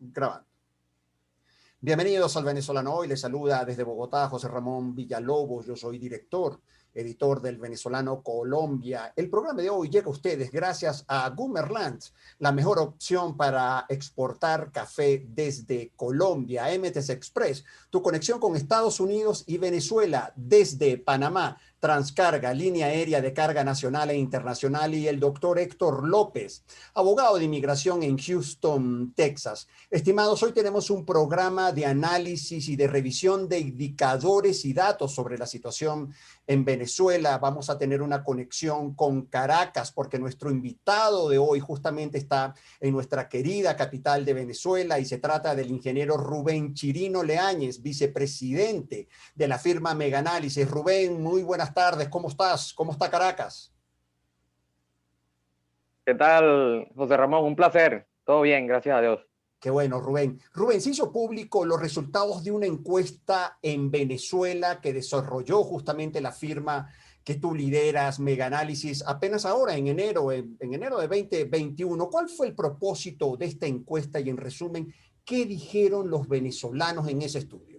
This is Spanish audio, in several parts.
Grabando. Bienvenidos al Venezolano Hoy. Les saluda desde Bogotá José Ramón Villalobos. Yo soy editor del Venezolano Colombia. El programa de hoy llega a ustedes gracias a Gumerland, la mejor opción para exportar café desde Colombia. MTS Express, tu conexión con Estados Unidos y Venezuela desde Panamá. Transcarga, línea aérea de carga nacional e internacional, y el doctor Héctor López, abogado de inmigración en Houston, Texas. Estimados, hoy tenemos un programa de análisis y de revisión de indicadores y datos sobre la situación en Venezuela. Vamos a tener una conexión con Caracas porque nuestro invitado de hoy justamente está en nuestra querida capital de Venezuela, y se trata del ingeniero Rubén Chirino Leáñez, vicepresidente de la firma Meganálisis. Rubén, muy buenas tardes. ¿Cómo estás? ¿Cómo está Caracas? ¿Qué tal, José Ramón? Un placer. Todo bien, gracias a Dios. Qué bueno, Rubén. Rubén, se hizo público los resultados de una encuesta en Venezuela que desarrolló justamente la firma que tú lideras, Meganálisis, apenas ahora en enero de 2021. ¿Cuál fue el propósito de esta encuesta y, en resumen, qué dijeron los venezolanos en ese estudio?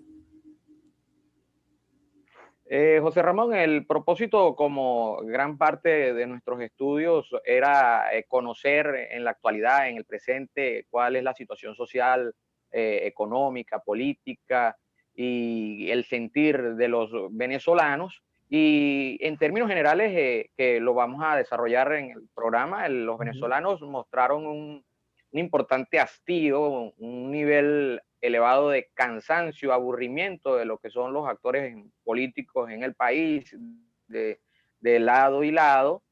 José Ramón, el propósito, como gran parte de nuestros estudios, era conocer en la actualidad, en el presente, cuál es la situación social, económica, política y el sentir de los venezolanos. Y en términos generales, que lo vamos a desarrollar en el programa, los venezolanos mostraron un importante hastío, un nivel elevado de cansancio, aburrimiento de lo que son los actores políticos en el país, de lado y lado,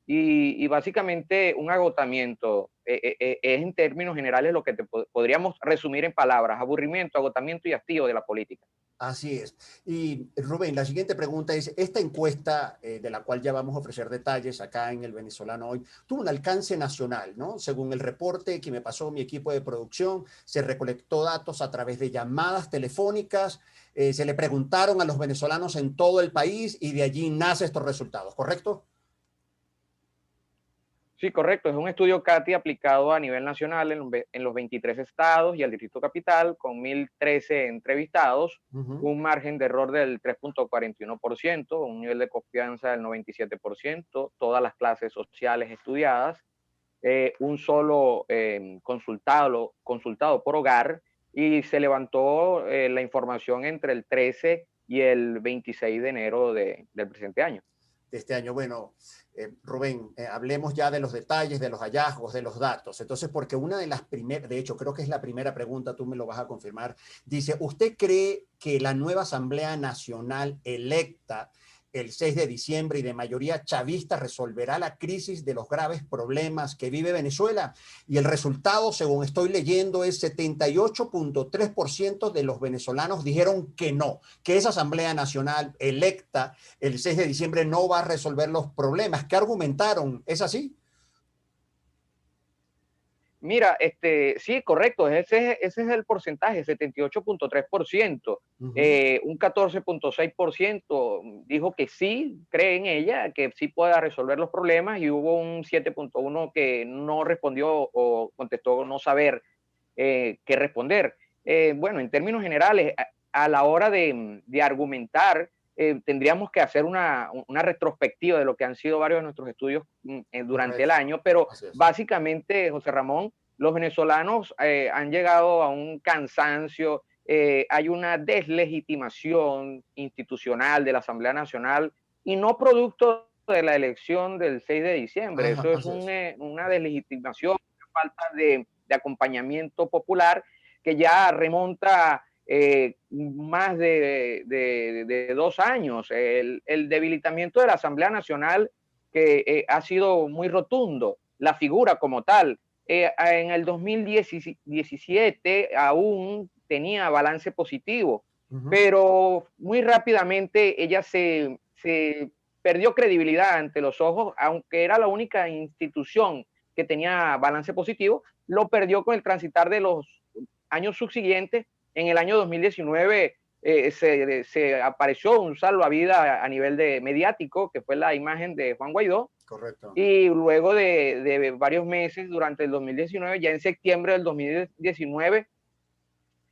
y básicamente un agotamiento. Es en términos generales lo que podríamos resumir en palabras: aburrimiento, agotamiento y hastío de la política. Así es. Y Rubén, la siguiente pregunta es, esta encuesta, de la cual ya vamos a ofrecer detalles acá en el Venezolano Hoy, tuvo un alcance nacional, ¿no? Según el reporte que me pasó mi equipo de producción, se recolectó datos a través de llamadas telefónicas, se le preguntaron a los venezolanos en todo el país, y de allí nacen estos resultados, ¿correcto? Sí, correcto. Es un estudio CATI aplicado a nivel nacional en los 23 estados y al Distrito Capital, con 1.013 entrevistados, un margen de error del 3.41%, un nivel de confianza del 97%, todas las clases sociales estudiadas, un solo consultado por hogar, y se levantó la información entre el 13 y el 26 de enero del presente año. De este año. Bueno, Rubén, hablemos ya de los detalles, de los hallazgos, de los datos. Entonces, porque una de las primeras, de hecho, creo que es la primera pregunta, tú me lo vas a confirmar, dice, ¿usted cree que la nueva Asamblea Nacional electa el 6 de diciembre y de mayoría chavista resolverá la crisis de los graves problemas que vive Venezuela? Y el resultado, según estoy leyendo, es 78.3% de los venezolanos dijeron que no, que esa Asamblea Nacional electa el 6 de diciembre no va a resolver los problemas. ¿Qué argumentaron? ¿Es así? Mira, sí, correcto, ese es el porcentaje, 78.3%. Un 14.6% dijo que sí, cree en ella, que sí pueda resolver los problemas, y hubo un 7.1% que no respondió o contestó no saber qué responder. Bueno, en términos generales, a la hora de argumentar, tendríamos que hacer una retrospectiva de lo que han sido varios de nuestros estudios durante el Correcto. año, pero Así es. básicamente, José Ramón, los venezolanos han llegado a un cansancio, hay una deslegitimación institucional de la Asamblea Nacional, y no producto de la elección del 6 de diciembre. Ajá, Eso es así es. una deslegitimación, una falta de acompañamiento popular que ya remonta más de 2 años. El debilitamiento de la Asamblea Nacional, que ha sido muy rotundo, la figura como tal. En el 2017 aún tenía balance positivo, pero muy rápidamente ella se perdió credibilidad ante los ojos, aunque era la única institución que tenía balance positivo, lo perdió con el transitar de los años subsiguientes. En el año 2019 se apareció un salvavidas a nivel mediático, que fue la imagen de Juan Guaidó. Correcto. Y luego de varios meses durante el 2019, ya en septiembre del 2019,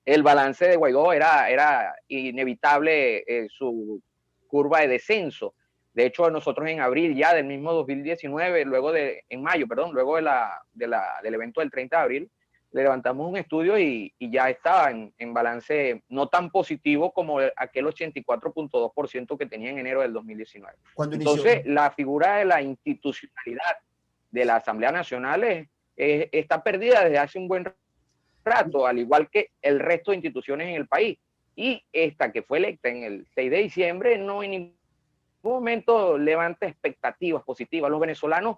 el balance de Guaidó era inevitable su curva de descenso. De hecho, nosotros en abril ya del mismo 2019, en mayo, perdón, luego del evento del 30 de abril, le levantamos un estudio y ya estaba en balance no tan positivo como aquel 84.2% que tenía en enero del 2019. ¿Cuándo inició? Entonces, la figura de la institucionalidad de la Asamblea Nacional está perdida desde hace un buen rato, al igual que el resto de instituciones en el país. Y esta que fue electa en el 6 de diciembre no en ningún momento levanta expectativas positivas. Los venezolanos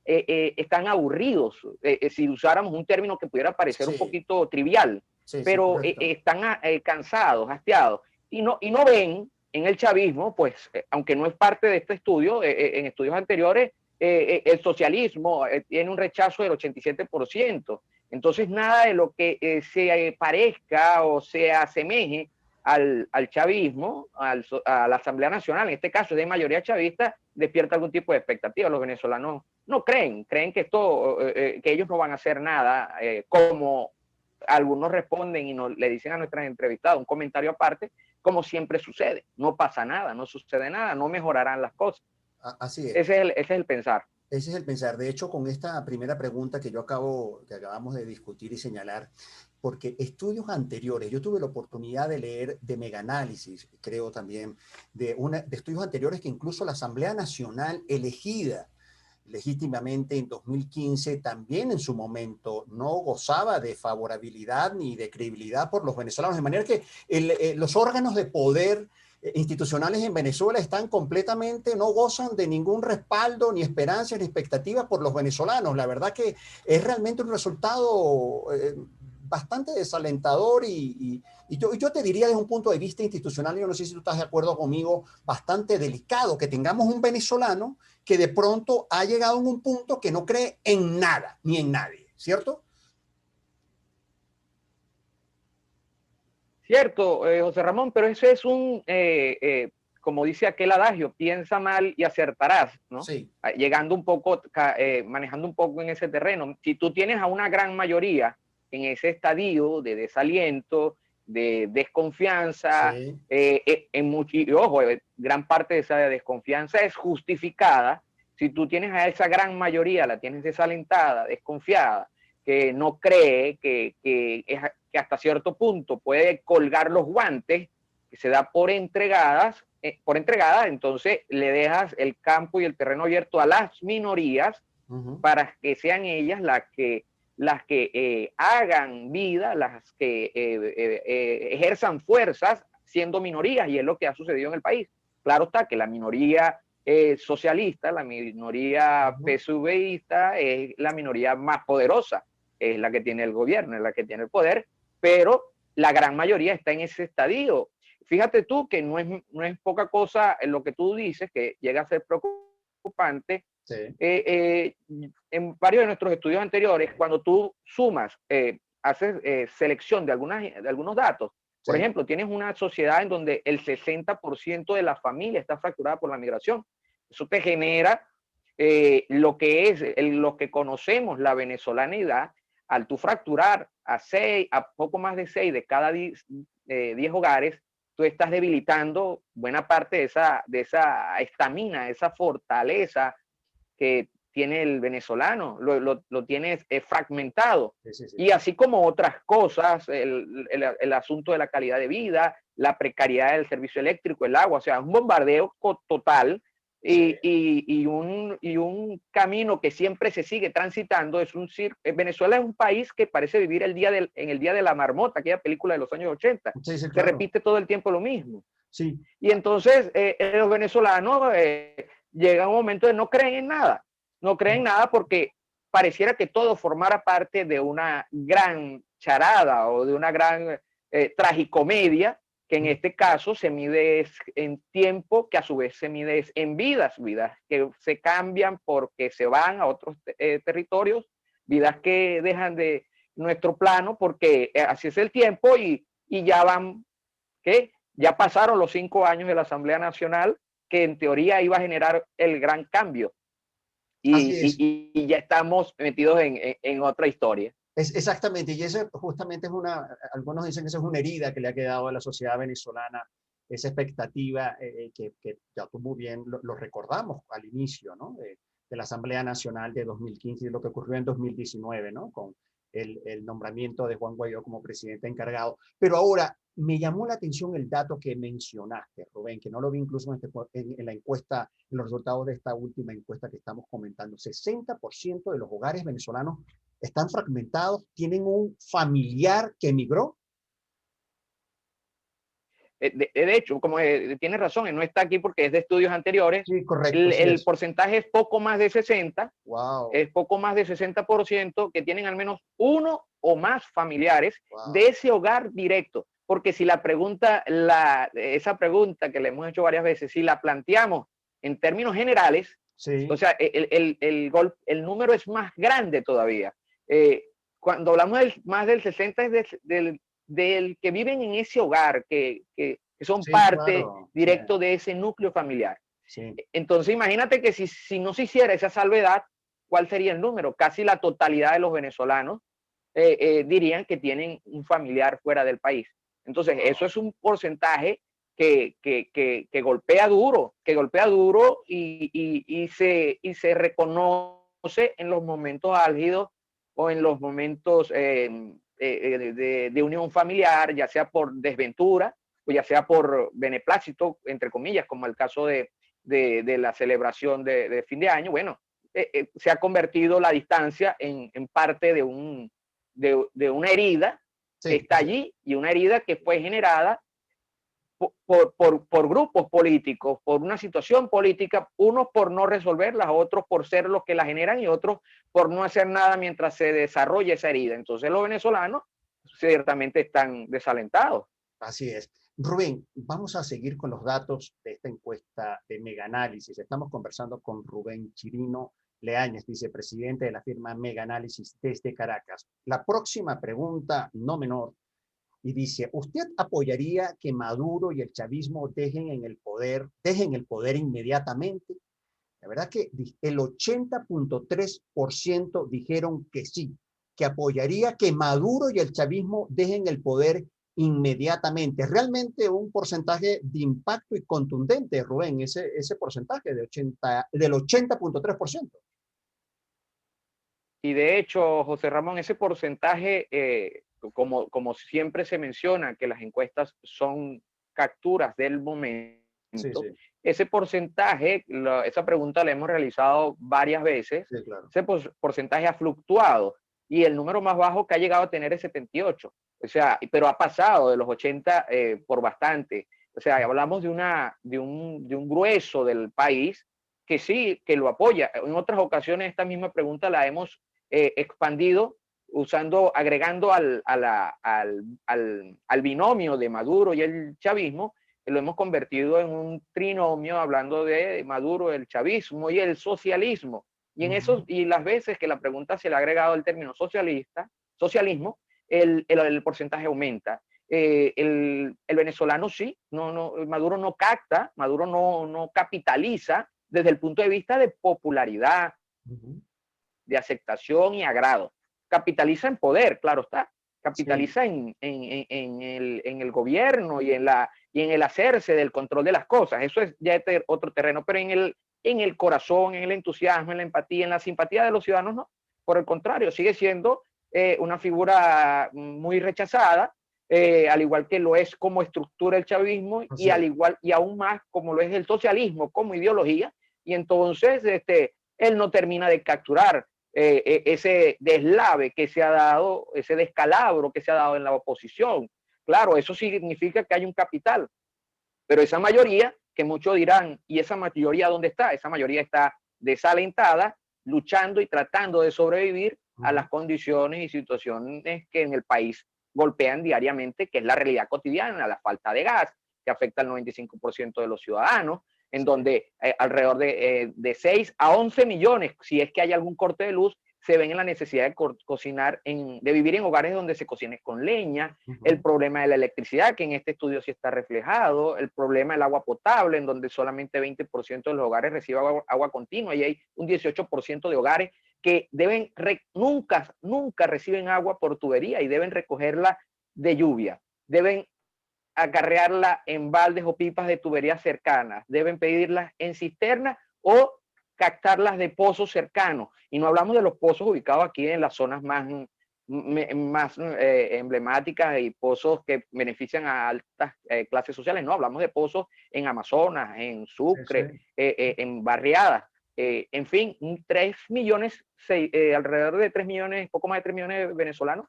están aburridos, si usáramos un término que pudiera parecer un poquito trivial, pero están cansados, hastiados, y no ven en el chavismo, pues, aunque no es parte de este estudio, en estudios anteriores, el socialismo tiene un rechazo del 87%. Entonces, nada de lo que se parezca o se asemeje al chavismo, a la Asamblea Nacional, en este caso es de mayoría chavista, despierta algún tipo de expectativa. Los venezolanos no creen que que ellos no van a hacer nada, como algunos responden y le dicen a nuestras entrevistadas un comentario aparte, como siempre sucede, no pasa nada, no sucede nada, no mejorarán las cosas. Así es. Ese es el pensar. Ese es el pensar. De hecho, con esta primera pregunta que acabamos de discutir y señalar, porque estudios anteriores, yo tuve la oportunidad de leer de Megaanálisis, creo también, de estudios anteriores que incluso la Asamblea Nacional elegida legítimamente en 2015 también en su momento no gozaba de favorabilidad ni de credibilidad por los venezolanos, de manera que los órganos de poder institucionales en Venezuela están completamente, no gozan de ningún respaldo, ni esperanza, ni expectativa por los venezolanos. La verdad que es realmente un resultado bastante desalentador y yo te diría desde un punto de vista institucional, yo no sé si tú estás de acuerdo conmigo, bastante delicado que tengamos un venezolano que de pronto ha llegado a un punto que no cree en nada ni en nadie, ¿cierto? Cierto, José Ramón, pero eso es como dice aquel adagio, piensa mal y acertarás, ¿no? Sí. Llegando un poco, manejando un poco en ese terreno. Si tú tienes a una gran mayoría en ese estadio de desaliento, de desconfianza, Sí. y ojo, gran parte de esa desconfianza es justificada. Si tú tienes a esa gran mayoría, la tienes desalentada, desconfiada, que no cree que hasta cierto punto puede colgar los guantes, que se da por entregada, entonces le dejas el campo y el terreno abierto a las minorías para que sean ellas las que hagan vida, las que ejerzan fuerzas siendo minorías, y es lo que ha sucedido en el país. Claro está que la minoría socialista, la minoría PSVista es la minoría más poderosa, es la que tiene el gobierno, es la que tiene el poder, pero la gran mayoría está en ese estadio. Fíjate tú que no es poca cosa en lo que tú dices, que llega a ser preocupante. Sí. En varios de nuestros estudios anteriores, cuando tú sumas, haces selección de algunos datos, por ejemplo, tienes una sociedad en donde el 60% de la familia está fracturada por la migración. Eso te genera lo que conocemos la venezolanidad. Al tú fracturar a poco más de 6 de cada 10 hogares, tú estás debilitando buena parte de esa estamina, esa fortaleza que tiene el venezolano, lo tienes fragmentado. Sí. Y así como otras cosas, el asunto de la calidad de vida, la precariedad del servicio eléctrico, el agua, o sea, un bombardeo total. Sí. Y un camino que siempre se sigue transitando. Venezuela es un país que parece vivir en el día de la marmota, aquella película de los años 80. Sí, claro. Se repite todo el tiempo lo mismo. Sí. Y entonces los venezolanos llegan a un momento de no creen en nada. No creen en nada porque pareciera que todo formara parte de una gran charada o de una gran tragicomedia, que en este caso se mide en tiempo, que a su vez se mide en vidas que se cambian porque se van a otros territorios, vidas que dejan de nuestro plano porque así es el tiempo y ya van, ¿qué? Ya pasaron los 5 años de la Asamblea Nacional, que en teoría iba a generar el gran cambio. Y ya estamos metidos en otra historia. Exactamente, y ese justamente es algunos dicen que esa es una herida que le ha quedado a la sociedad venezolana, esa expectativa que ya tú muy bien lo recordamos al inicio, ¿no? De la Asamblea Nacional de 2015 y lo que ocurrió en 2019, ¿no? Con el nombramiento de Juan Guaidó como presidente encargado. Pero ahora, me llamó la atención el dato que mencionaste, Rubén, que no lo vi incluso en la encuesta, en los resultados de esta última encuesta que estamos comentando. 60% de los hogares venezolanos están fragmentados, tienen un familiar que emigró. De hecho, como tiene razón, no está aquí porque es de estudios anteriores, Sí, correcto, sí el es. porcentaje es poco más de 60, Wow, es poco más de 60% que tienen al menos uno o más familiares de wow. ese hogar directo. Porque si la pregunta, esa pregunta que le hemos hecho varias veces, si la planteamos en términos generales, o Sí, sea, el número es más grande todavía. Cuando hablamos más del 60 es del que viven en ese hogar, que son sí, parte claro. Sí, directo de ese núcleo familiar. sí, Entonces, imagínate que si no se hiciera esa salvedad, ¿cuál sería el número? Casi la totalidad de los venezolanos dirían que tienen un familiar fuera del país. Entonces, eso wow. es un porcentaje que golpea duro y se reconoce en los momentos álgidos o en los momentos de unión familiar, ya sea por desventura o ya sea por beneplácito, entre comillas, como el caso de la celebración de fin de año. Bueno, se ha convertido la distancia en parte de una herida que Sí, está allí y una herida que fue generada por grupos políticos, por una situación política, unos por no resolverlas, otros por ser los que la generan y otros por no hacer nada mientras se desarrolla esa herida. Entonces los venezolanos ciertamente están desalentados. así es. Rubén, vamos a seguir con los datos de esta encuesta de Mega Análisis. Estamos conversando con Rubén Chirino Leáñez, vicepresidente de la firma Mega Análisis desde Caracas. La próxima pregunta, no menor, y dice, ¿usted apoyaría que Maduro y el chavismo dejen el poder inmediatamente? La verdad que el 80.3% dijeron que sí, que apoyaría que Maduro y el chavismo dejen el poder inmediatamente. Realmente un porcentaje de impacto y contundente, Rubén, ese porcentaje del 80.3%. Y de hecho, José Ramón, ese porcentaje, como siempre se menciona, que las encuestas son capturas del momento, Sí, sí, ese porcentaje, esa pregunta la hemos realizado varias veces, sí, claro. ese porcentaje ha fluctuado y el número más bajo que ha llegado a tener es 78. O sea, pero ha pasado de los 80 por bastante. O sea, hablamos de un grueso del país que sí, que lo apoya. En otras ocasiones esta misma pregunta la hemos expandido agregando al binomio de Maduro y el chavismo, lo hemos convertido en un trinomio hablando de Maduro, el chavismo y el socialismo. Y en esos, y las veces que la pregunta se le ha agregado el término socialismo, el porcentaje aumenta. El venezolano sí, Maduro no capta, Maduro no capitaliza desde el punto de vista de popularidad, Uh -huh. de aceptación y agrado. Capitaliza en poder, claro está, Sí, capitaliza en el gobierno y en el hacerse del control de las cosas. Eso es ya otro terreno, pero en el corazón, en el entusiasmo, en la empatía, en la simpatía de los ciudadanos, no. Por el contrario, sigue siendo una figura muy rechazada, al igual que lo es como estructura el chavismo y así al es. igual y aún más como lo es el socialismo como ideología. Y entonces él no termina de capturar ese deslave que se ha dado, ese descalabro que se ha dado en la oposición. Claro, eso significa que hay un capital, pero esa mayoría, que muchos dirán, ¿y esa mayoría dónde está? Esa mayoría está desalentada, luchando y tratando de sobrevivir Uh a -huh. las condiciones y situaciones que en el país golpean diariamente, que es la realidad cotidiana, la falta de gas, que afecta al 95% de los ciudadanos, en Sí, donde alrededor de 6 a 11 millones, si es que hay algún corte de luz, se ven en la necesidad de cocinar, de vivir en hogares donde se cocine con leña, uh el -huh. problema de la electricidad, que en este estudio sí está reflejado, el problema del agua potable, en donde solamente 20% de los hogares reciben agua continua y hay un 18% de hogares que nunca reciben agua por tubería y deben recogerla de lluvia. Deben acarrearla en baldes o pipas de tuberías cercanas. Deben pedirlas en cisternas o captarlas de pozos cercanos. Y no hablamos de los pozos ubicados aquí en las zonas más emblemáticas y pozos que benefician a altas clases sociales. No, hablamos de pozos en Amazonas, en Sucre, Sí, sí. en barriadas. En fin, 3 millones, alrededor de 3 millones, poco más de 3 millones de venezolanos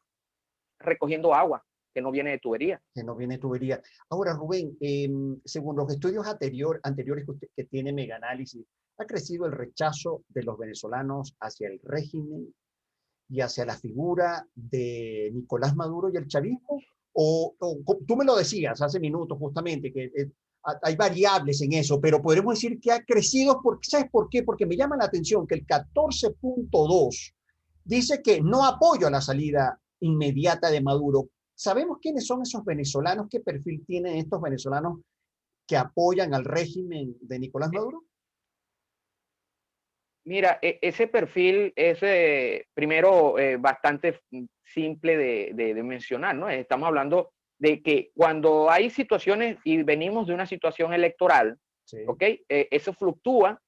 recogiendo agua que no viene de tubería. Que no viene tubería. Ahora, Rubén, según los estudios anteriores que tiene Meganálisis, ¿ha crecido el rechazo de los venezolanos hacia el régimen y hacia la figura de Nicolás Maduro y el chavismo? O tú me lo decías hace minutos justamente, que hay variables en eso, pero podremos decir que ha crecido, porque, ¿sabes por qué? Porque me llama la atención que el 14.2 dice que no apoyo a la salida inmediata de Maduro. ¿Sabemos quiénes son esos venezolanos? ¿Qué perfil tienen estos venezolanos que apoyan al régimen de Nicolás Maduro? Mira, ese perfil es primero bastante simple de mencionar, ¿no? Estamos hablando de que cuando hay situaciones y venimos de una situación electoral, Sí. ¿ok? Eso fluctúa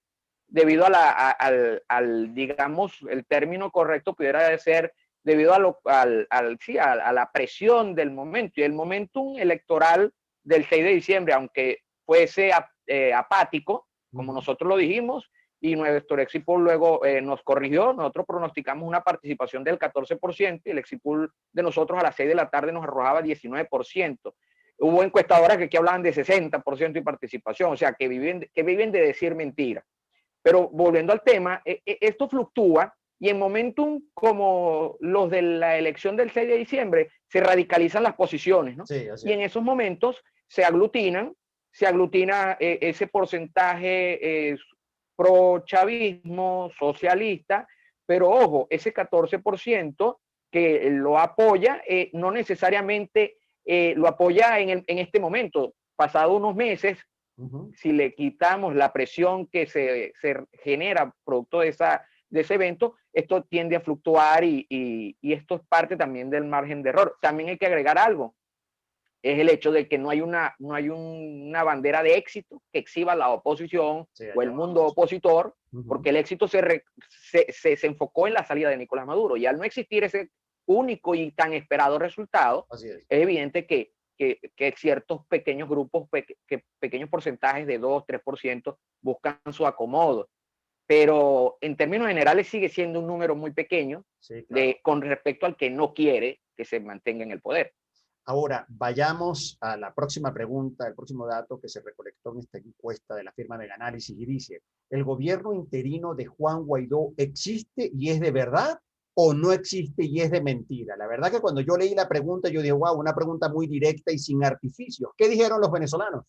debido al, digamos, el término correcto pudiera ser debido a la presión del momento. Y el momentum electoral del 6 de diciembre, aunque fuese apático, como nosotros lo dijimos, y nuestro Exipol luego nos corrigió, nosotros pronosticamos una participación del 14% y el Exipol de nosotros a las 6 de la tarde nos arrojaba 19%. Hubo encuestadoras que aquí hablaban de 60% de participación, o sea, que viven de decir mentiras. Pero volviendo al tema, esto fluctúa y en momentum como los de la elección del 6 de diciembre se radicalizan las posiciones, ¿no? Sí, así Y en es. esos momentos se aglutina ese porcentaje pro chavismo, socialista, pero ojo, ese 14% que lo apoya, no necesariamente lo apoya en este momento. Pasado unos meses, si le quitamos la presión que se genera producto de ese evento, esto tiende a fluctuar y esto es parte también del margen de error. También hay que agregar algo, es el hecho de que no hay una bandera de éxito que exhiba la oposición Sí, o allá el mundo vamos. opositor, porque el éxito se enfocó en la salida de Nicolás Maduro y al no existir ese único y tan esperado resultado, Así es. es evidente que ciertos pequeños grupos, pequeños porcentajes de 2-3% buscan su acomodo. Pero en términos generales sigue siendo un número muy pequeño Sí, claro. con respecto al que no quiere que se mantenga en el poder. Ahora, vayamos a la próxima pregunta, el próximo dato que se recolectó en esta encuesta de la firma Meganálisis y dice, ¿el gobierno interino de Juan Guaidó existe y es de verdad o no existe y es de mentira? La verdad que cuando yo leí la pregunta, yo dije, wow, una pregunta muy directa y sin artificios. ¿Qué dijeron los venezolanos?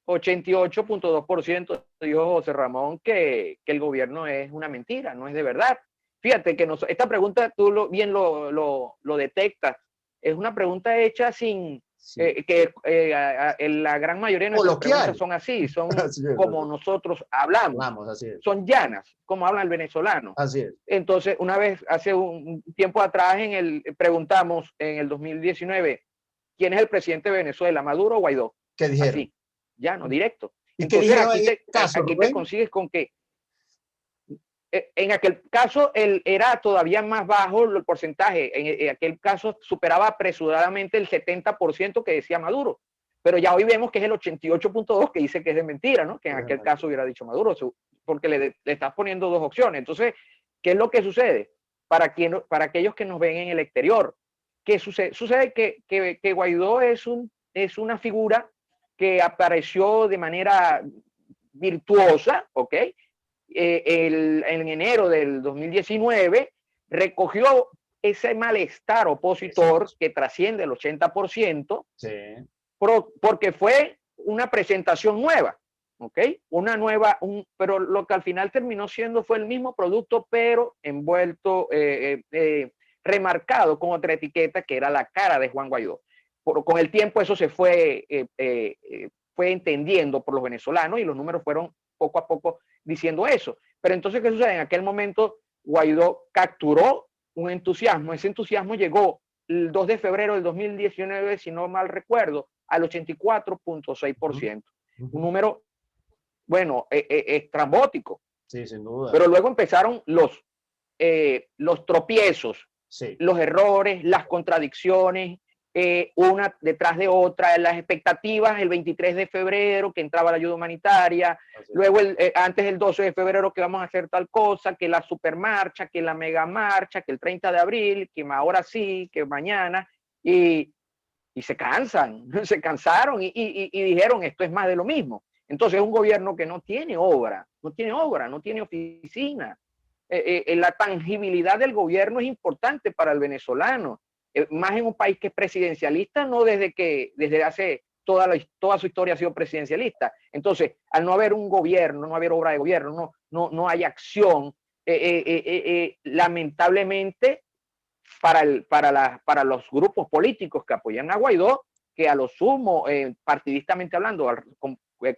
88.2% dijo José Ramón que el gobierno es una mentira, no es de verdad. Fíjate que esta pregunta tú bien lo detectas. Es una pregunta hecha sin Sí. la gran mayoría de nuestras preguntas Coloquial. son así, son Así es, como nosotros hablamos, vamos, así es. son llanas, como habla el venezolano. Así es. Entonces, una vez, hace un tiempo atrás, preguntamos en el 2019, ¿quién es el presidente de Venezuela, Maduro o Guaidó? ¿Qué dijeron? Así, llano, directo. ¿Y qué Entonces, dijeron en este caso, aquí te Rubén? consigues con que en aquel caso era todavía más bajo el porcentaje. En aquel caso superaba apresuradamente el 70% que decía Maduro. Pero ya hoy vemos que es el 88.2% que dice que es de mentira, ¿no? Que en aquel caso hubiera dicho Maduro, porque le estás poniendo dos opciones. Entonces, ¿qué es lo que sucede? Para aquellos que nos ven en el exterior, ¿qué sucede? Sucede que Guaidó es una figura que apareció de manera virtuosa, ¿ok? En enero del 2019 recogió ese malestar opositor que trasciende el 80%, Sí. porque fue una presentación nueva, ¿ok? Pero lo que al final terminó siendo fue el mismo producto, pero envuelto, remarcado con otra etiqueta que era la cara de Juan Guaidó. Con el tiempo eso se fue entendiendo por los venezolanos y los números fueron poco a poco diciendo eso. Pero entonces, ¿qué sucede? En aquel momento Guaidó capturó un entusiasmo. Ese entusiasmo llegó el 2 de febrero del 2019, si no mal recuerdo, al 84.6%. Un número, bueno, estrambótico. Sí, sin duda. Pero luego empezaron los tropiezos, sí. Los errores, las contradicciones, una detrás de otra, las expectativas el 23 de febrero que entraba la ayuda humanitaria, luego antes del 12 de febrero que vamos a hacer tal cosa, que la supermarcha, que la mega marcha, que el 30 de abril, que ahora sí, que mañana, y se cansan, se cansaron y dijeron esto es más de lo mismo. Entonces es un gobierno que no tiene obra, no tiene oficina. La tangibilidad del gobierno es importante para el venezolano, más en un país que es presidencialista, no desde hace toda su historia ha sido presidencialista. Entonces, al no haber un gobierno, no haber obra de gobierno, no hay acción, lamentablemente para los grupos políticos que apoyan a Guaidó, que a lo sumo, partidistamente hablando,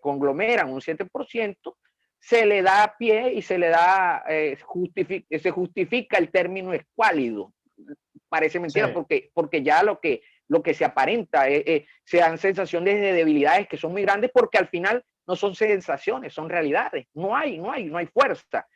conglomeran un 7%, se le da pie y se le da, se justifica el término escuálido. Parece mentira, sí. porque ya lo que se aparenta se dan sensaciones de debilidades que son muy grandes, porque al final no son sensaciones, son realidades. No hay fuerza.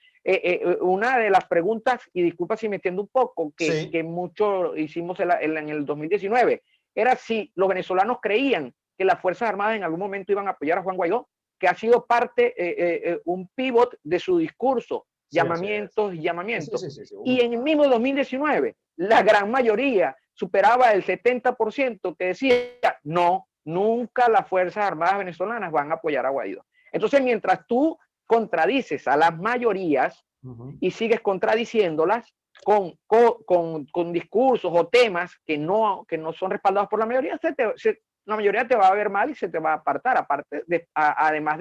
Una de las preguntas, y disculpa si me entiendo un poco, que mucho hicimos en el 2019, era si los venezolanos creían que las Fuerzas Armadas en algún momento iban a apoyar a Juan Guaidó, que ha sido parte, un pivot de su discurso, llamamientos y llamamientos. Y en el mismo 2019, la gran mayoría superaba el 70% que decía, no, nunca las Fuerzas Armadas venezolanas van a apoyar a Guaidó. Entonces, mientras tú contradices a las mayorías y sigues contradiciéndolas con discursos o temas que no son respaldados por la mayoría, la mayoría te va a ver mal y se te va a apartar, además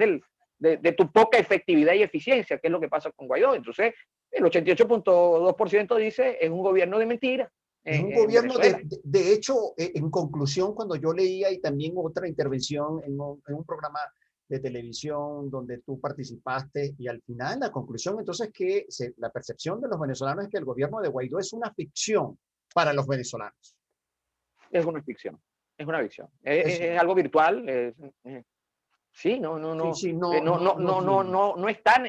de tu poca efectividad y eficiencia, que es lo que pasa con Guaidó. Entonces, el 88.2% dice es un gobierno de mentira. Es un gobierno, de hecho, en conclusión, cuando yo leía y también otra intervención en un programa de televisión donde tú participaste, y al final la conclusión entonces que la percepción de los venezolanos es que el gobierno de Guaidó es una ficción para los venezolanos. Es una ficción, es una ficción. Es algo virtual. Sí, no está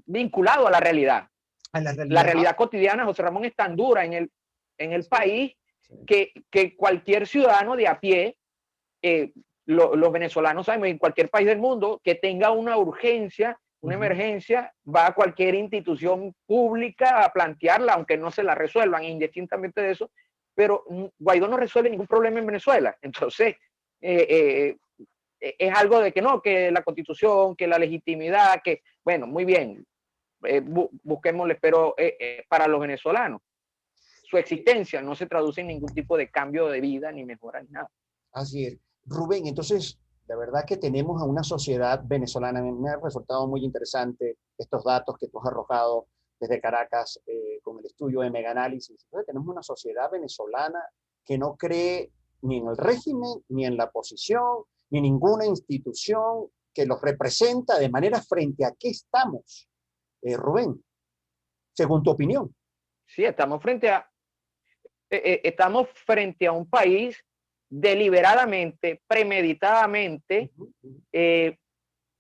vinculado a la realidad. La realidad cotidiana, José Ramón, es tan dura en el país que cualquier ciudadano de a pie, los venezolanos sabemos, en cualquier país del mundo, que tenga una urgencia, una emergencia, va a cualquier institución pública a plantearla, aunque no se la resuelvan, indistintamente de eso, pero Guaidó no resuelve ningún problema en Venezuela. Entonces, es algo de que no, que la Constitución, que la legitimidad, que, bueno, muy bien, busquémosle, pero para los venezolanos, su existencia no se traduce en ningún tipo de cambio de vida, ni mejora, ni nada. Así es. Rubén, entonces, la verdad que tenemos a una sociedad venezolana, me ha resultado muy interesante estos datos que tú has arrojado desde Caracas con el estudio de Megaanálisis. Entonces, tenemos una sociedad venezolana que no cree ni en el régimen, ni en la oposición, ni ninguna institución que los representa, de manera frente a qué estamos, Rubén, según tu opinión. Sí, estamos frente a un país deliberadamente, premeditadamente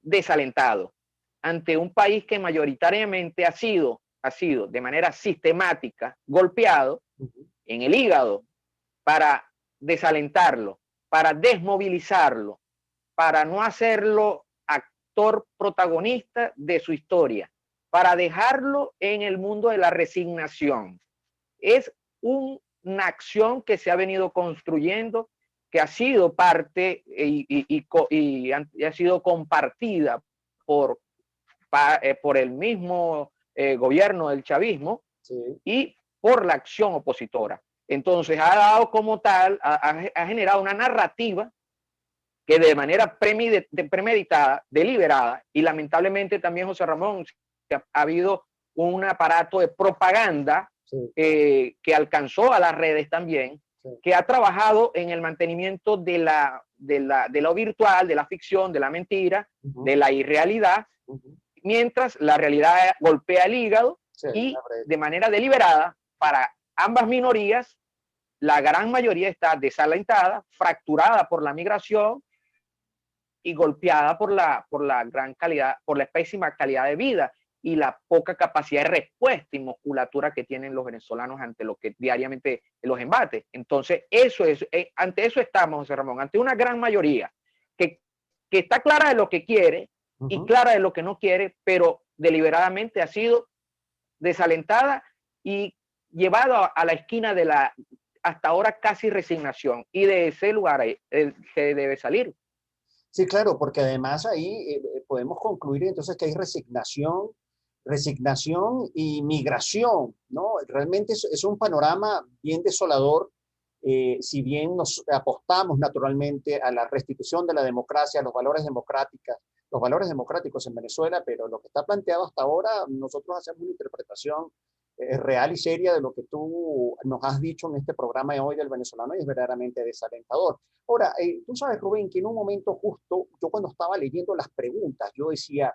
desalentado, ante un país que mayoritariamente ha sido de manera sistemática golpeado en el hígado para desalentarlo, para desmovilizarlo, para no hacerlo actor protagonista de su historia, para dejarlo en el mundo de la resignación. Es una acción que se ha venido construyendo, que ha sido parte y ha sido compartida por el mismo gobierno del chavismo y por la acción opositora. Entonces ha dado como tal, ha generado una narrativa que de manera premeditada, deliberada, y lamentablemente también, José Ramón, ha habido un aparato de propaganda que alcanzó a las redes también, que ha trabajado en el mantenimiento de lo virtual, de la ficción, de la mentira, de la irrealidad, mientras la realidad golpea el hígado Sí, y de manera deliberada para ambas minorías, la gran mayoría está desalentada, fracturada por la migración y golpeada por la gran calidad, por la pésima calidad de vida y la poca capacidad de respuesta y musculatura que tienen los venezolanos ante lo que diariamente los embates. Entonces, eso es, ante eso estamos, José Ramón, ante una gran mayoría que, que está clara de lo que quiere y clara de lo que no quiere, pero deliberadamente ha sido desalentada y llevado a la esquina de la hasta ahora casi resignación. Y de ese lugar se debe salir. Sí, claro, porque además ahí podemos concluir entonces que hay resignación, resignación y migración, ¿no? Realmente es un panorama bien desolador. Si bien nos apostamos naturalmente a la restitución de la democracia, a los valores democráticos en Venezuela, pero lo que está planteado hasta ahora, nosotros hacemos una interpretación real y seria de lo que tú nos has dicho en este programa de hoy del venezolano y es verdaderamente desalentador. Ahora, tú sabes, Rubén, que en un momento justo, yo cuando estaba leyendo las preguntas, yo decía,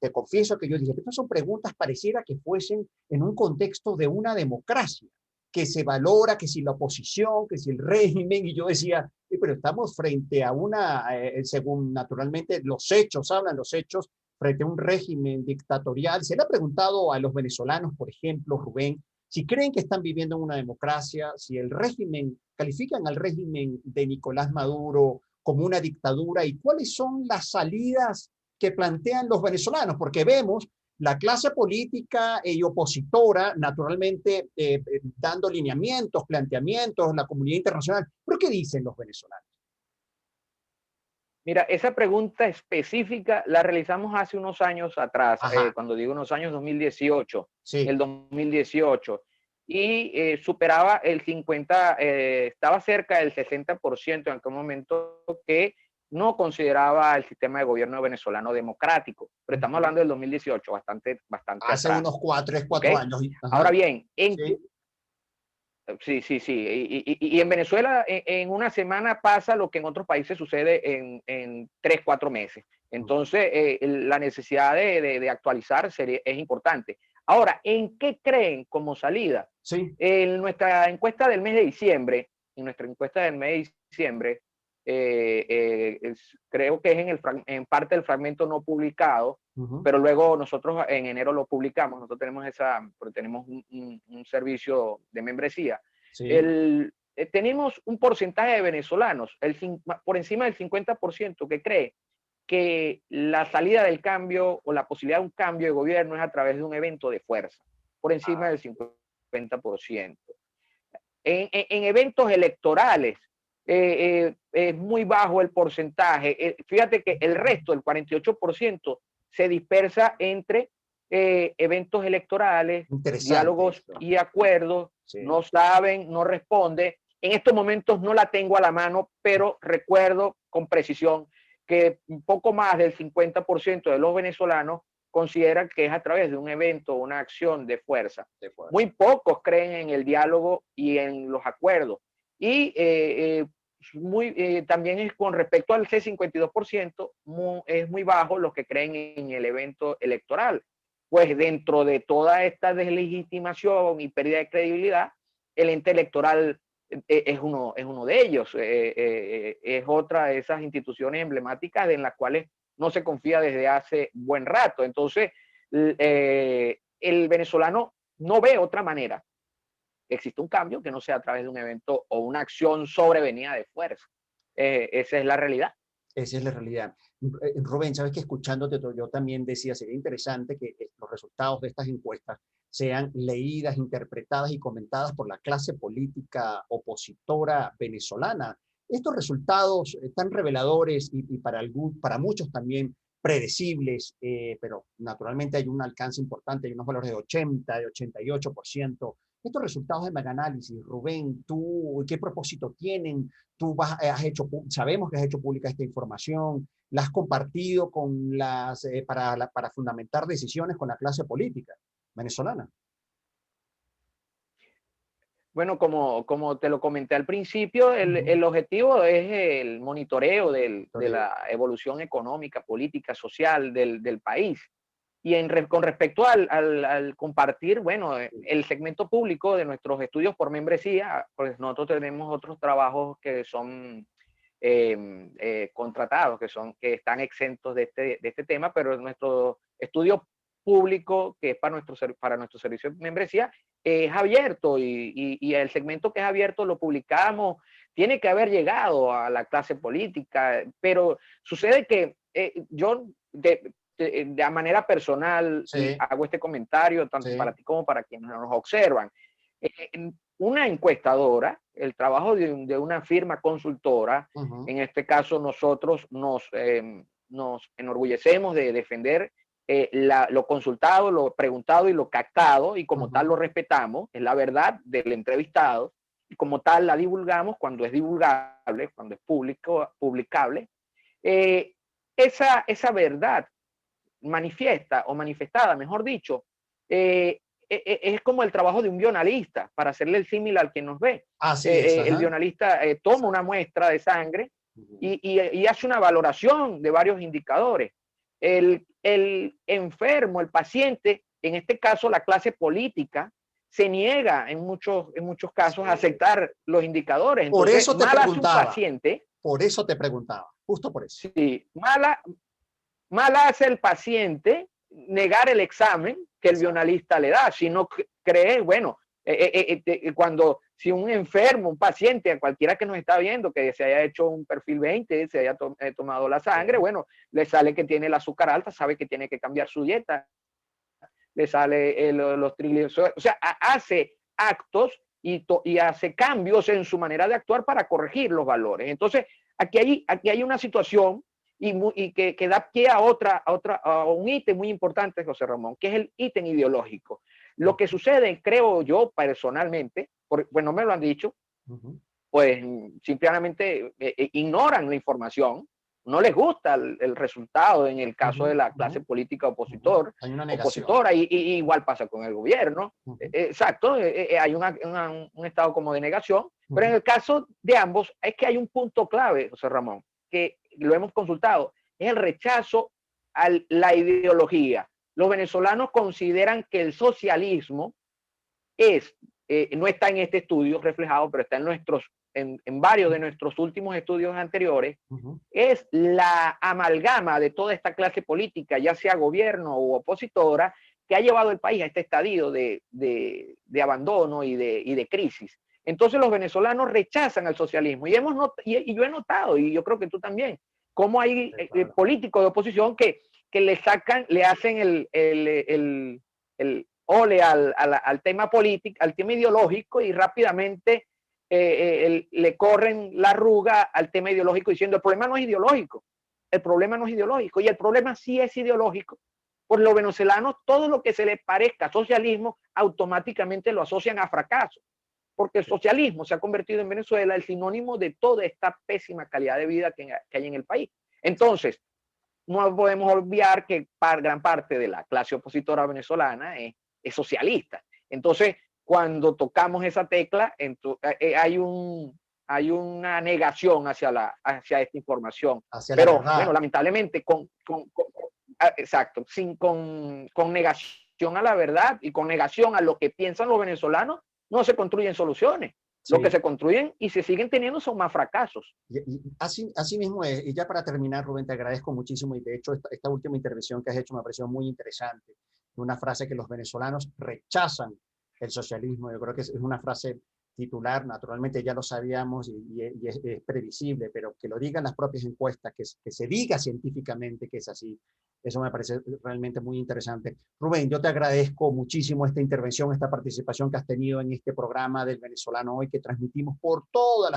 te confieso que yo dije, estas son preguntas pareciera que fuesen en un contexto de una democracia, que se valora, que si la oposición, que si el régimen, y yo decía, pero estamos frente a una, según naturalmente los hechos, hablan los hechos, frente a un régimen dictatorial. Se le ha preguntado a los venezolanos, por ejemplo, Rubén, si creen que están viviendo en una democracia, si el régimen, califican al régimen de Nicolás Maduro como una dictadura y cuáles son las salidas que plantean los venezolanos, porque vemos la clase política y opositora, naturalmente, dando lineamientos, planteamientos, la comunidad internacional. ¿Pero qué dicen los venezolanos? Mira, esa pregunta específica la realizamos hace unos años atrás, Ajá, cuando digo unos años, 2018, sí. el 2018, y superaba el 50, estaba cerca del 60% en aquel momento que no consideraba el sistema de gobierno venezolano democrático, pero estamos hablando del 2018, bastante Hace atrás, unos 3, ¿ok? 4 años. Ahora Ajá, bien, sí. sí, sí, sí. Y en Venezuela en una semana pasa lo que en otros países sucede en 3, 4 meses. Entonces, la necesidad de actualizar es importante. Ahora, ¿en qué creen como salida? Sí. En nuestra encuesta del mes de diciembre, creo que es en parte del fragmento no publicado, pero luego nosotros en enero lo publicamos, nosotros tenemos un servicio de membresía. Sí. Tenemos un porcentaje de venezolanos, por encima del 50%, que cree que la salida del cambio o la posibilidad de un cambio de gobierno es a través de un evento de fuerza, por encima del 50%. En eventos electorales es muy bajo el porcentaje. Fíjate que el resto, el 48%, se dispersa entre eventos electorales, Interesante diálogos esto. y acuerdos, Sí. no saben, no responde. En estos momentos no la tengo a la mano, pero recuerdo con precisión que un poco más del 50% de los venezolanos consideran que es a través de un evento o una acción de fuerza. Muy pocos creen en el diálogo y en los acuerdos. Y también es con respecto al C52%, es muy bajo los que creen en el evento electoral. Pues dentro de toda esta deslegitimación y pérdida de credibilidad, el ente electoral es uno de ellos. Es otra de esas instituciones emblemáticas en las cuales no se confía desde hace buen rato. Entonces, el venezolano no ve otra manera. Existe un cambio que no sea a través de un evento o una acción sobrevenida de fuerza. Esa es la realidad. Esa es la realidad. Rubén, sabes que escuchándote yo también decía, sería interesante que los resultados de estas encuestas sean leídas, interpretadas y comentadas por la clase política opositora venezolana. Estos resultados tan reveladores y para muchos también predecibles, pero naturalmente hay un alcance importante, hay unos valores de 80, de 88%. Estos resultados de Meganálisis, Rubén, ¿tú qué propósito tienen? Sabemos que has hecho pública esta información, la has compartido con para fundamentar decisiones con la clase política venezolana. Bueno, como te lo comenté al principio, el objetivo es el monitoreo de la evolución económica, política, social del país. con respecto al compartir, bueno, el segmento público de nuestros estudios por membresía, pues nosotros tenemos otros trabajos que son contratados, que están exentos de este tema, pero nuestro estudio público, que es para nuestro servicio de membresía, es abierto y el segmento que es abierto lo publicamos, tiene que haber llegado a la clase política, pero sucede que yo de manera personal Sí, hago este comentario tanto sí. para ti como para quienes nos observan. Una encuestadora, el trabajo de una firma consultora, en este caso nosotros nos enorgullecemos de defender lo consultado, lo preguntado y lo captado, y como tal lo respetamos, es la verdad del entrevistado, y como tal la divulgamos cuando es divulgable, cuando es publicable. Esa verdad manifiesta o manifestada, mejor dicho, es como el trabajo de un bionalista, para hacerle el símil al que nos ve. Así es, El bionalista toma una muestra de sangre y hace una valoración de varios indicadores. El enfermo, el paciente, en este caso la clase política, se niega en muchos casos a aceptar los indicadores. Entonces, por eso te preguntaba. Paciente, por eso te preguntaba, justo por eso. Sí, mal hace el paciente negar el examen que el bionalista le da, si no cree, bueno, si un enfermo, un paciente, cualquiera que nos está viendo, que se haya hecho un perfil 20, se haya tomado la sangre, bueno, le sale que tiene el azúcar alta, sabe que tiene que cambiar su dieta, le sale los triglicéridos, o sea, hace actos y hace cambios en su manera de actuar para corregir los valores. Entonces, aquí hay una situación y que da pie a un ítem muy importante, José Ramón, que es el ítem ideológico. Lo que sucede, creo yo personalmente, pues no me lo han dicho, pues simplemente ignoran la información, no les gusta el resultado en el caso de la clase política opositora, y igual pasa con el gobierno. Exacto, hay un estado como de negación, pero en el caso de ambos es que hay un punto clave, José Ramón, que lo hemos consultado, es el rechazo a la ideología. Los venezolanos consideran que el socialismo no está en este estudio reflejado, pero está en varios de nuestros últimos estudios anteriores, es la amalgama de toda esta clase política, ya sea gobierno u opositora, que ha llevado el país a este estadio de abandono y de crisis. Entonces los venezolanos rechazan al socialismo y yo he notado, y yo creo que tú también, cómo hay políticos de oposición que le hacen el ole al tema político, al tema ideológico, y rápidamente le corren la arruga al tema ideológico diciendo el problema no es ideológico, el problema no es ideológico, y el problema sí es ideológico. Por los venezolanos, todo lo que se les parezca a socialismo automáticamente lo asocian a fracaso, porque el socialismo se ha convertido en Venezuela el sinónimo de toda esta pésima calidad de vida que hay en el país. Entonces, no podemos olvidar que gran parte de la clase opositora venezolana es socialista. Entonces, cuando tocamos esa tecla, hay una negación hacia esta información. Pero, bueno, lamentablemente, exacto, con negación a la verdad y con negación a lo que piensan los venezolanos, no se construyen soluciones. Sí. Lo que se construyen y se siguen teniendo son más fracasos. Y así mismo es. Y ya para terminar, Rubén, te agradezco muchísimo. Y de hecho, esta última intervención que has hecho me pareció muy interesante. Una frase que los venezolanos rechazan el socialismo. Yo creo que es una frase titular, naturalmente ya lo sabíamos y es previsible, pero que lo digan las propias encuestas, que se diga científicamente que es así. Eso me parece realmente muy interesante. Rubén, yo te agradezco muchísimo esta intervención, esta participación que has tenido en este programa del Venezolano Hoy, que transmitimos por todas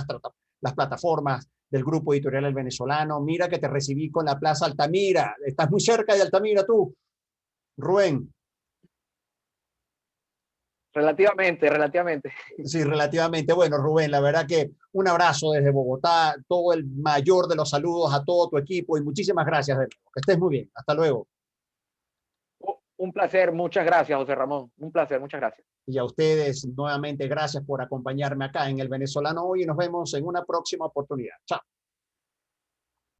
las plataformas del Grupo Editorial El Venezolano. Mira que te recibí con la Plaza Altamira. Estás muy cerca de Altamira tú, Rubén. Relativamente. Sí, relativamente. Bueno, Rubén, la verdad que un abrazo desde Bogotá, todo el mayor de los saludos a todo tu equipo y muchísimas gracias de nuevo. Que estés muy bien. Hasta luego. Un placer, muchas gracias, José Ramón. Un placer, muchas gracias. Y a ustedes nuevamente gracias por acompañarme acá en El Venezolano Hoy y nos vemos en una próxima oportunidad. Chao.